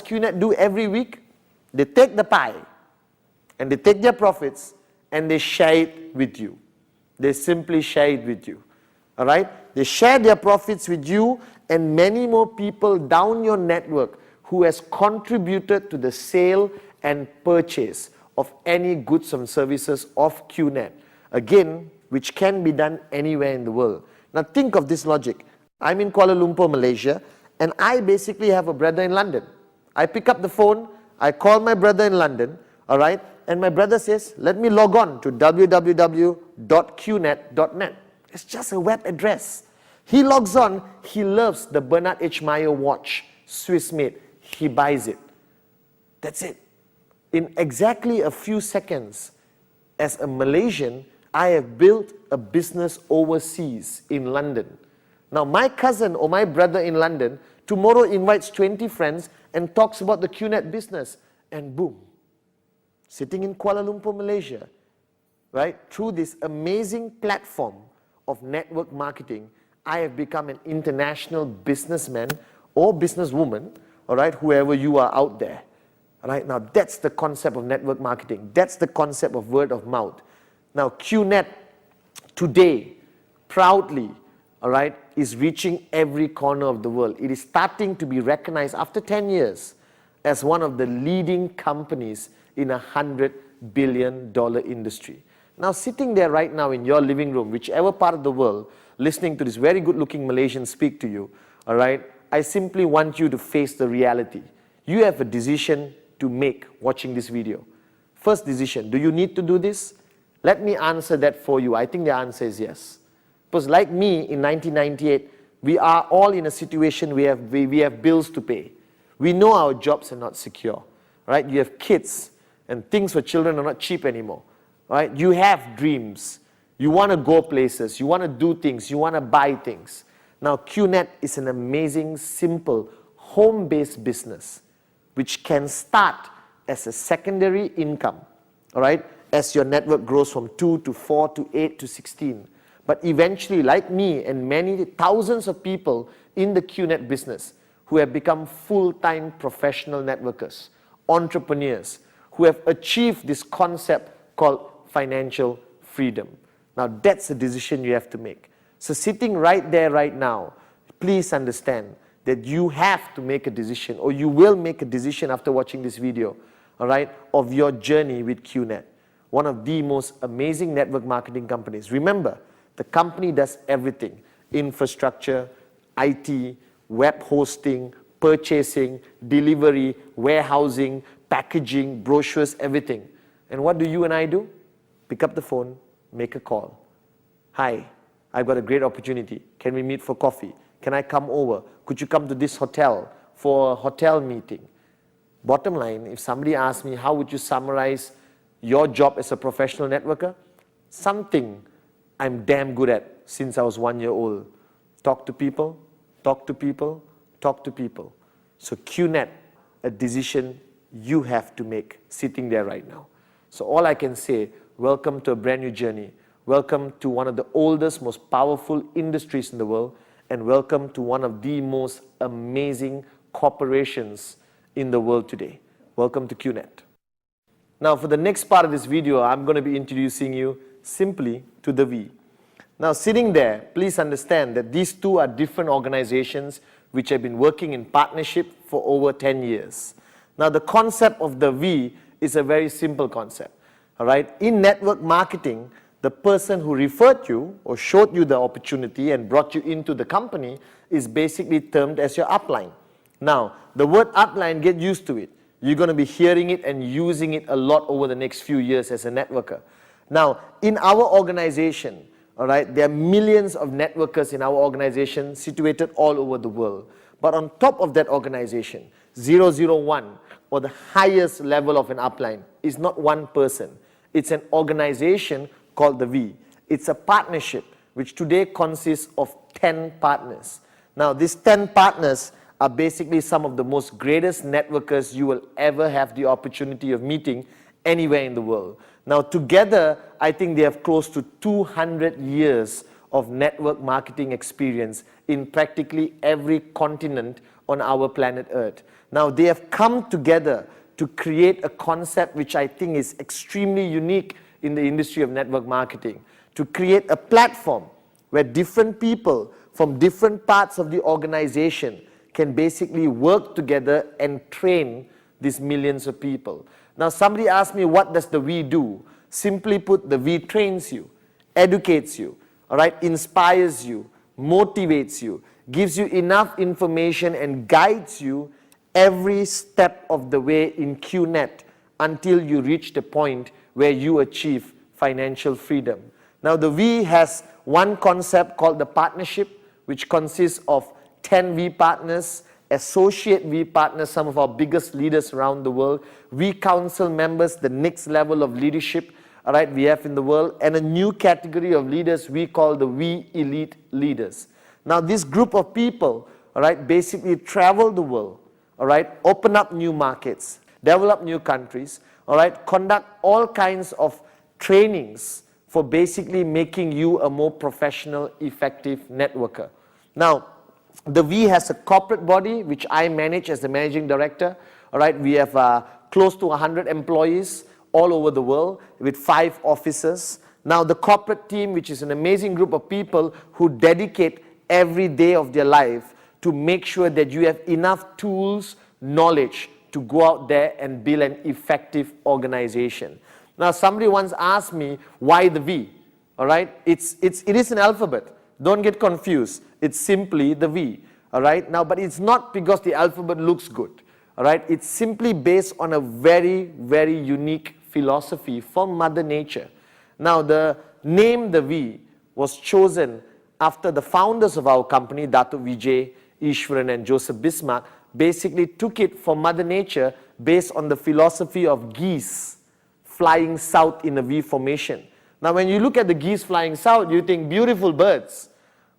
QNet do every week? They take the pie and they take their profits and they share it with you. They simply share it with you. All right? They share their profits with you and many more people down your network who has contributed to the sale and purchase of any goods and services of QNet. Again, which can be done anywhere in the world. Now think of this logic. I'm in Kuala Lumpur, Malaysia, and I basically have a brother in London. I pick up the phone, I call my brother in London, all right, and my brother says, let me log on to www.qnet.net. It's just a web address. He logs on, he loves the Bernard H. Meyer watch, Swiss made. He buys it. That's it. In exactly a few seconds, as a Malaysian, I have built a business overseas in London. Now my cousin or my brother in London tomorrow invites 20 friends and talks about the QNet business, and boom, sitting in Kuala Lumpur, Malaysia, right, through this amazing platform of network marketing, I have become an international businessman or businesswoman, all right, whoever you are out there. All right, now that's the concept of network marketing. That's the concept of word of mouth. Now QNet today, proudly, all right, is reaching every corner of the world. It is starting to be recognized after 10 years as one of the leading companies in a $100 billion industry. Now sitting there right now in your living room, whichever part of the world, listening to this very good looking Malaysian speak to you, all right, I simply want you to face the reality. You have a decision to make watching this video. First decision, do you need to do this? Let me answer that for you. I think the answer is yes. Because like me in 1998, we are all in a situation where we have bills to pay. We know our jobs are not secure, right? You have kids and things for children are not cheap anymore, right? You have dreams. You want to go places. You want to do things. You want to buy things. Now QNet is an amazing, simple, home-based business which can start as a secondary income, all right, as your network grows from 2 to 4 to 8 to 16. But eventually, like me and many thousands of people in the QNet business who have become full-time professional networkers, entrepreneurs, who have achieved this concept called financial freedom. Now that's the decision you have to make. So sitting right there right now, please understand that you have to make a decision, or you will make a decision after watching this video, all right, of your journey with QNet, one of the most amazing network marketing companies. Remember, the company does everything: infrastructure, IT, web hosting, purchasing, delivery, warehousing, packaging, brochures, everything. And what do you and I do? Pick up the phone, make a call. Hi, I've got a great opportunity. Can we meet for coffee? Can I come over? Could you come to this hotel for a hotel meeting? Bottom line, if somebody asks me, how would you summarize your job as a professional networker? Something I'm damn good at since I was 1 year old. Talk to people, talk to people, talk to people. So QNet, a decision you have to make sitting there right now. So all I can say, welcome to a brand new journey. Welcome to one of the oldest, most powerful industries in the world, and welcome to one of the most amazing corporations in the world today. Welcome to QNet. Now for the next part of this video, I'm going to be introducing you simply to the V. Now sitting there, please understand that these two are different organizations which have been working in partnership for over 10 years. Now the concept of the V is a very simple concept. All right? In network marketing, the person who referred you or showed you the opportunity and brought you into the company is basically termed as your upline. Now, the word upline, get used to it. You're going to be hearing it and using it a lot over the next few years as a networker. Now, in our organization, all right, there are millions of networkers in our organization situated all over the world. But on top of that organization, 001, or the highest level of an upline, is not one person. It's an organization called the V. It's a partnership which today consists of 10 partners. Now, these 10 partners are basically some of the most greatest networkers you will ever have the opportunity of meeting anywhere in the world. Now, together, I think they have close to 200 years of network marketing experience in practically every continent on our planet Earth. Now, they have come together to create a concept which I think is extremely unique in the industry of network marketing, to create a platform where different people from different parts of the organization can basically work together and train these millions of people. Now, somebody asked me, what does the V do? Simply put, the V trains you, educates you, all right, inspires you, motivates you, gives you enough information and guides you every step of the way in QNet until you reach the point where you achieve financial freedom. Now, the V has one concept called the partnership, which consists of 10 V partners, associate V partners, some of our biggest leaders around the world, V Council members, the next level of leadership, all right, we have in the world, and a new category of leaders we call the V Elite Leaders. Now, this group of people, all right, basically travel the world, all right, open up new markets, develop new countries, all right, conduct all kinds of trainings for basically making you a more professional, effective networker. Now, the V has a corporate body, which I manage as the managing director. All right, we have close to 100 employees all over the world with 5 offices. Now, the corporate team, which is an amazing group of people who dedicate every day of their life to make sure that you have enough tools, knowledge to go out there and build an effective organization. Now, somebody once asked me, why the V? All right, it is an alphabet. Don't get confused. It's simply the V. All right, now, but it's not because the alphabet looks good. All right, it's simply based on a very, very unique philosophy from Mother Nature. Now, the name the V was chosen after the founders of our company, Datuk Vijay, Ishwaran and Joseph Bismarck, basically took it from Mother Nature based on the philosophy of geese flying south in a V formation. Now, when you look at the geese flying south, you think beautiful birds,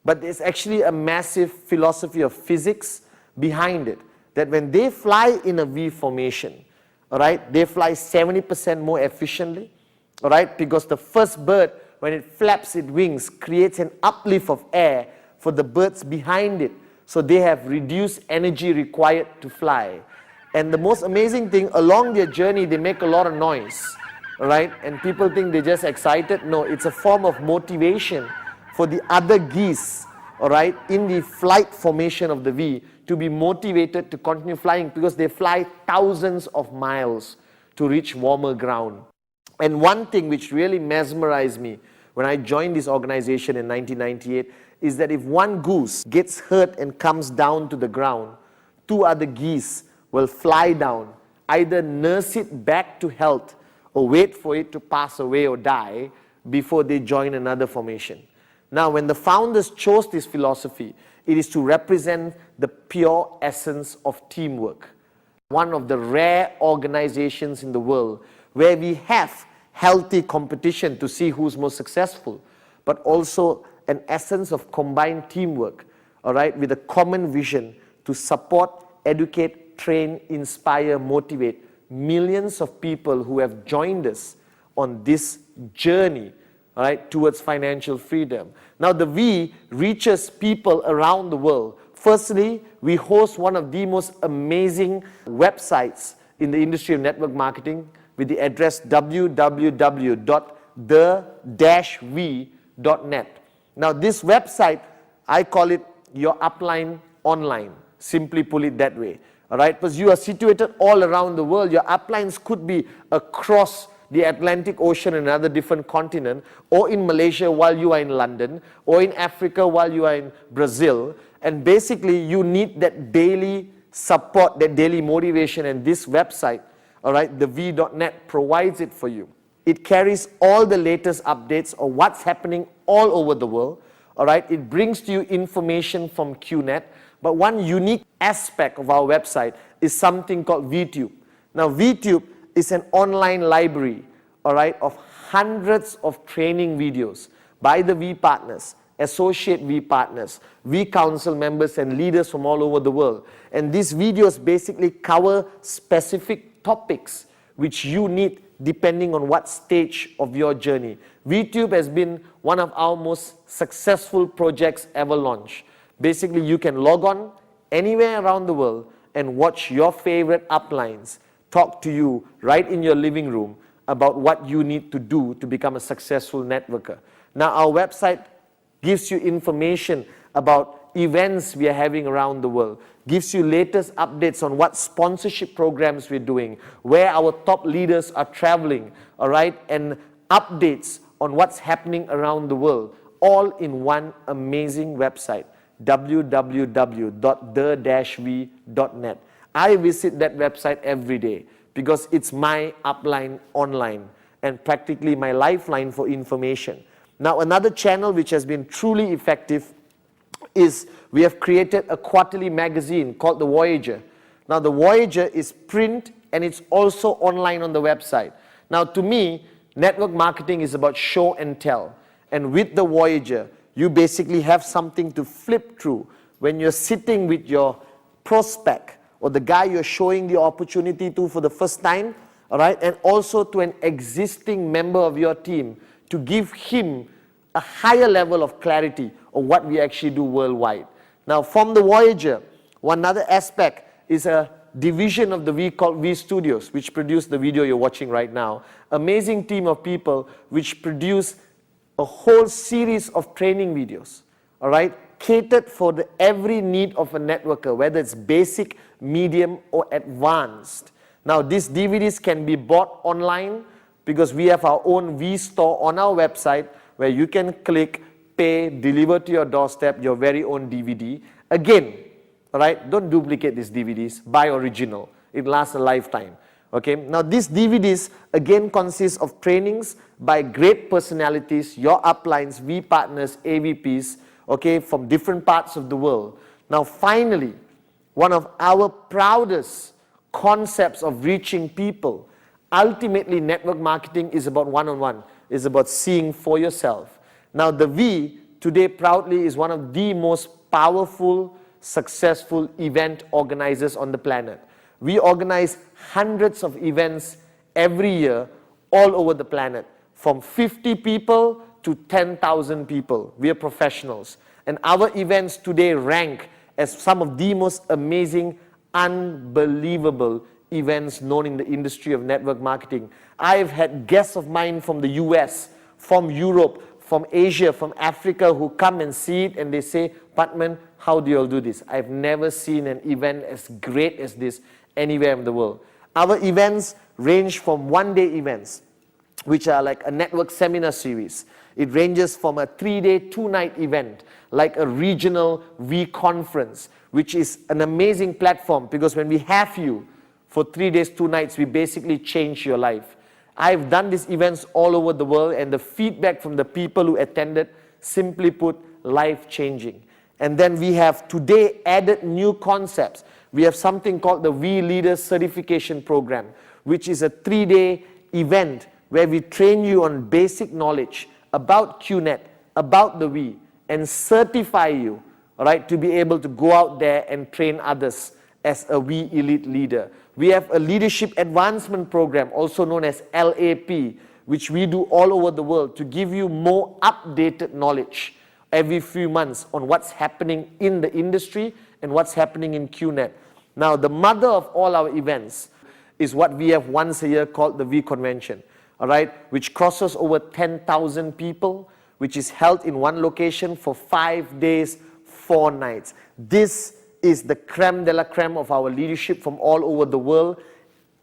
but there's actually a massive philosophy of physics behind it, that when they fly in a V formation, all right, they fly 70% more efficiently, all right, because the first bird, when it flaps its wings, creates an uplift of air for the birds behind it, so they have reduced energy required to fly. And the most amazing thing, along their journey, they make a lot of noise, all right, and people think they're just excited. No, it's a form of motivation for the other geese, all right, in the flight formation of the V to be motivated to continue flying, because they fly thousands of miles to reach warmer ground. And one thing which really mesmerized me when I joined this organization in 1998 is that if one goose gets hurt and comes down to the ground, 2 other geese will fly down, either nurse it back to health or wait for it to pass away or die before they join another formation. Now, when the founders chose this philosophy, it is to represent the pure essence of teamwork. One of the rare organizations in the world where we have healthy competition to see who's most successful, but also an essence of combined teamwork, all right, with a common vision to support, educate, train, inspire, motivate millions of people who have joined us on this journey, all right, towards financial freedom. Now, the V reaches people around the world. Firstly, we host one of the most amazing websites in the industry of network marketing with the address www.the-v.net. Now, this website, I call it your upline online. Simply put it that way. All right, because you are situated all around the world. Your uplines could be across the Atlantic Ocean and another different continent, or in Malaysia while you are in London, or in Africa while you are in Brazil. And basically, you need that daily support, that daily motivation, and this website, all right, the V.net provides it for you. It carries all the latest updates of what's happening all over the world, all right. It brings to you information from QNet, but one unique aspect of our website is something called VTube. Now, VTube is an online library, all right, of hundreds of training videos by the V partners, associate V partners, V Council members and leaders from all over the world. And these videos basically cover specific topics which you need depending on what stage of your journey. VTube has been one of our most successful projects ever launched. Basically, you can log on anywhere around the world and watch your favorite uplines talk to you right in your living room about what you need to do to become a successful networker. Now, our website gives you information about events we are having around the world, gives you latest updates on what sponsorship programs we're doing, where our top leaders are traveling, all right, and updates on what's happening around the world, all in one amazing website, www.the-v.net. I visit that website every day because it's my upline online and practically my lifeline for information. Now, another channel which has been truly effective is we have created a quarterly magazine called The Voyager. Now, The Voyager is print and it's also online on the website. Now, to me, network marketing is about show and tell. And with The Voyager, you basically have something to flip through when you're sitting with your prospect or the guy you're showing the opportunity to for the first time, all right, and also to an existing member of your team to give him a higher level of clarity of what we actually do worldwide. Now, from The Voyager, one other aspect is a division of the V called V Studios, which produce the video you're watching right now. Amazing team of people which produce a whole series of training videos, all right, catered for every need of a networker, whether it's basic, medium, or advanced. Now, these DVDs can be bought online because we have our own V store on our website where you can click, pay, deliver to your doorstep your very own DVD. Again, all right, don't duplicate these DVDs, buy original. It lasts a lifetime. Okay, now these DVDs again consist of trainings by great personalities, your uplines, V partners, AVPs, okay, from different parts of the world. Now finally, one of our proudest concepts of reaching people, ultimately network marketing is about one-on-one, is about seeing for yourself. Now the V today proudly is one of the most powerful, successful event organizers on the planet. We organize hundreds of events every year all over the planet, from 50 people to 10,000 people. We are professionals. And our events today rank as some of the most amazing, unbelievable events known in the industry of network marketing. I've had guests of mine from the US, from Europe, from Asia, from Africa who come and see it and they say, Patman, how do you all do this? I've never seen an event as great as this anywhere in the world. Our events range from one-day events, which are like a network seminar series. It ranges from a 3-day, 2-night event, like a regional V conference, which is an amazing platform because when we have you for 3 days, 2 nights, we basically change your life. I've done these events all over the world and the feedback from the people who attended, simply put, life-changing. And then we have today added new concepts. We have something called the V Leaders Certification Program, which is a 3-day event where we train you on basic knowledge about QNet, about the V, and certify you, all right, to be able to go out there and train others as a V Elite Leader. We have a Leadership Advancement Program, also known as LAP, which we do all over the world to give you more updated knowledge every few months on what's happening in the industry and what's happening in QNet. Now, the mother of all our events is what we have once a year called the V Convention, all right, which crosses over 10,000 people, which is held in one location for 5 days, 4 nights. This is the creme de la creme of our leadership from all over the world.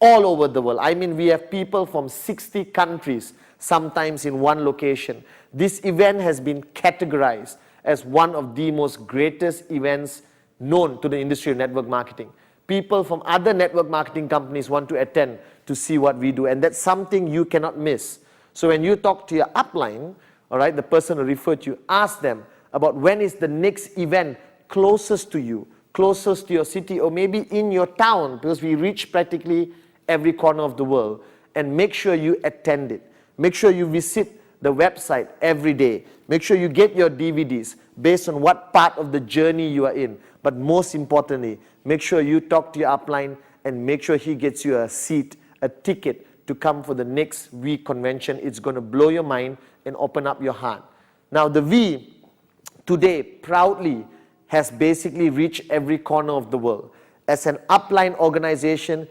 All over the world. I mean, we have people from 60 countries, sometimes in one location. This event has been categorized as one of the most greatest events known to the industry of network marketing. People from other network marketing companies want to attend to see what we do, and that's something you cannot miss. So when you talk to your upline, all right, the person who referred to you, ask them about when is the next event closest to you, closest to your city, or maybe in your town, because we reach practically every corner of the world, and make sure you attend it. Make sure you visit the website every day. Make sure you get your DVDs based on what part of the journey you are in. But most importantly, make sure you talk to your upline and make sure he gets you a seat, a ticket to come for the next V convention. It's going to blow your mind and open up your heart. Now, the V today proudly has basically reached every corner of the world. As an upline organization,